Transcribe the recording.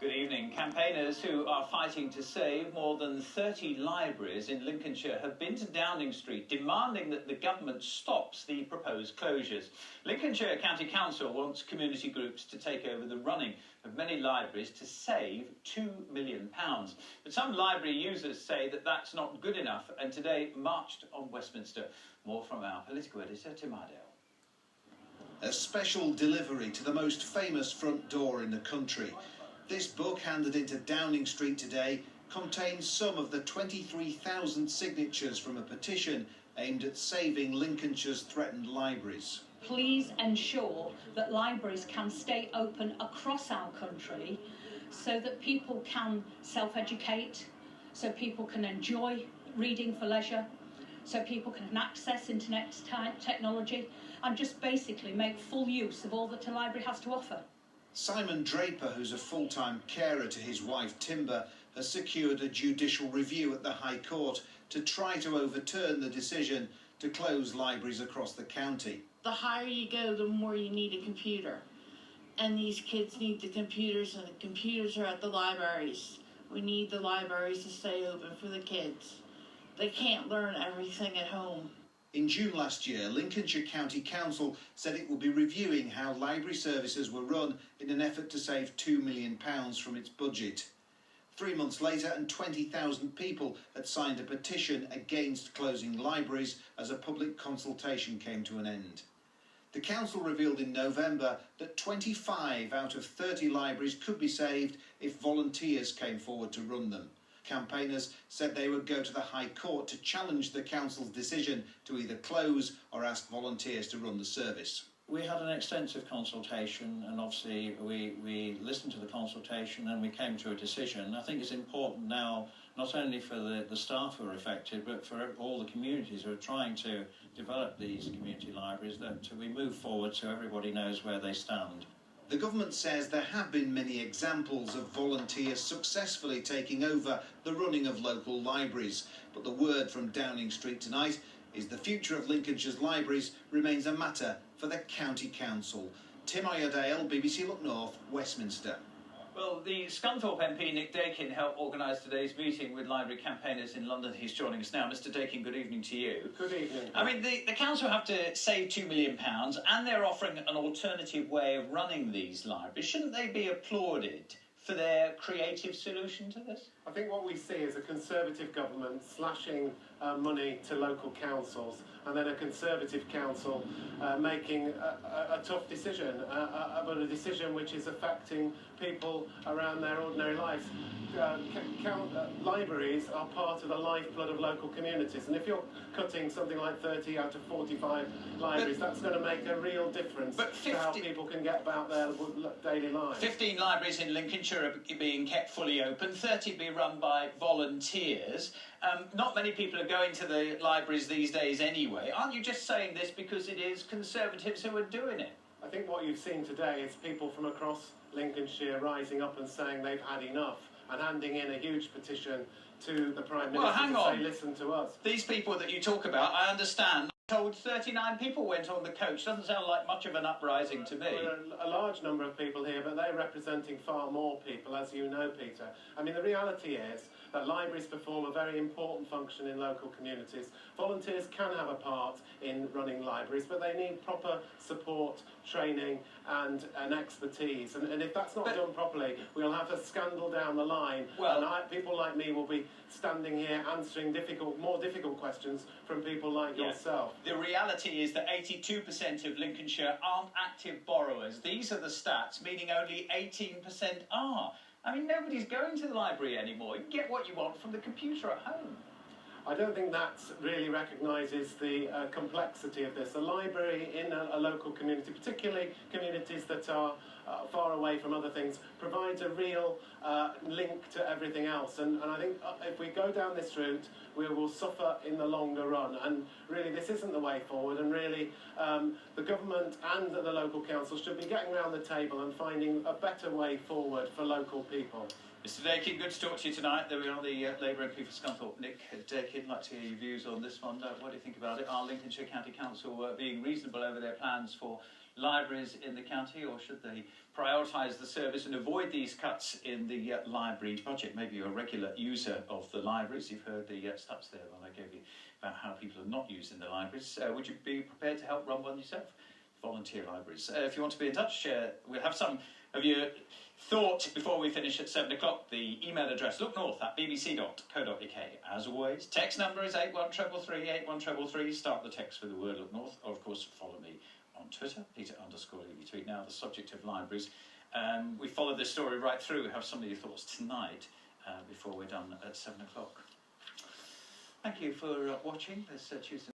Good evening. Campaigners who are fighting to save more than 30 libraries in Lincolnshire have been to Downing Street demanding that the government stops the proposed closures. Lincolnshire County Council wants community groups to take over the running of many libraries to save £2 million. But some library users say that that's not good enough and today marched on Westminster. More from our political editor, Tim Ardale. A special delivery to the most famous front door in the country. This book, handed into Downing Street today, contains some of the 23,000 signatures from a petition aimed at saving Lincolnshire's threatened libraries. Please ensure that libraries can stay open across our country so that people can self-educate, so people can enjoy reading for leisure, so people can access internet technology and just basically make full use of all that a library has to offer. Simon Draper, who's a full-time carer to his wife Timber, has secured a judicial review at the High Court to try to overturn the decision to close libraries across the county. The higher you go, the more you need a computer. And these kids need the computers, and the computers are at the libraries. We need the libraries to stay open for the kids. They can't learn everything at home. In June last year, Lincolnshire County Council said it would be reviewing how library services were run in an effort to save £2 million from its budget. 3 months later, and 20,000 people had signed a petition against closing libraries as a public consultation came to an end. The council revealed in November that 25 out of 30 libraries could be saved if volunteers came forward to run them. Campaigners said they would go to the High Court to challenge the council's decision to either close or ask volunteers to run the service. We had an extensive consultation, and obviously we listened to the consultation and we came to a decision. I think it's important now, not only for the staff who are affected, but for all the communities who are trying to develop these community libraries, that we move forward so everybody knows where they stand. The government says there have been many examples of volunteers successfully taking over the running of local libraries, but the word from Downing Street tonight is the future of Lincolnshire's libraries remains a matter for the County Council. Tim Ardale, BBC Look North, Westminster. Well, the Scunthorpe MP Nick Dakin helped organise today's meeting with library campaigners in London. He's joining us now. Mr Dakin, good evening to you. Good evening. I mean, the council have to save £2 million and they're offering an alternative way of running these libraries. Shouldn't they be applauded for their creative solution to this? I think what we see is a Conservative government slashing money to local councils, and then a Conservative council making a tough decision, but a decision which is affecting people around their ordinary lives. Libraries are part of the lifeblood of local communities, and if you're cutting something like 30 out of 45 libraries, that's going to make a real difference to how people can get about their daily lives. 15 libraries in Lincolnshire are being kept fully open, 30 be run by volunteers. Not many people are going to the libraries these days anyway. Aren't you just saying this because it is Conservatives who are doing it? I think what you've seen today is people from across Lincolnshire rising up and saying they've had enough, and handing in a huge petition to the Prime Minister to say, listen to us. These people that you talk about, I understand, told 39 people went on the coach. Doesn't sound like much of an uprising to me. There are a large number of people here, but they're representing far more people, as you know, Peter. I mean, the reality is that libraries perform a very important function in local communities. Volunteers can have a part in running libraries, but they need proper support, training and expertise. And if that's not done properly, we'll have a scandal down the line. Well, and people like me will be standing here answering more difficult questions from people like yourself. The reality is that 82% of Lincolnshire aren't active borrowers. These are the stats, meaning only 18% are. I mean, nobody's going to the library anymore. You can get what you want from the computer at home. I don't think that really recognises the complexity of this. A library in a local community, particularly communities that are far away from other things, provides a real link to everything else. And I think if we go down this route, we will suffer in the longer run. And really, this isn't the way forward. And really, the government and the local council should be getting around the table and finding a better way forward for local people. Mr Dakin, good to talk to you tonight. There we are, the Labour MP for Scunthorpe, Nick Dakin. I'd like to hear your views on this one. What do you think about it? Are Lincolnshire County Council being reasonable over their plans for libraries in the county, or should they prioritise the service and avoid these cuts in the library budget? Maybe you're a regular user of the libraries. You've heard the stats there that I gave you about how people are not using the libraries. Would you be prepared to help run one yourself? Volunteer libraries. If you want to be in touch, we'll have some of your thought before we finish at 7 o'clock. The email address, looknorth@bbc.co.uk. As always, text number is 81333, 81333. Start the text with the word Look North, or of course follow me on Twitter, Peter_Levy tweet. Now the subject of libraries. We followed this story right through. Have some of your thoughts tonight before we're done at 7 o'clock. Thank you for watching this Tuesday.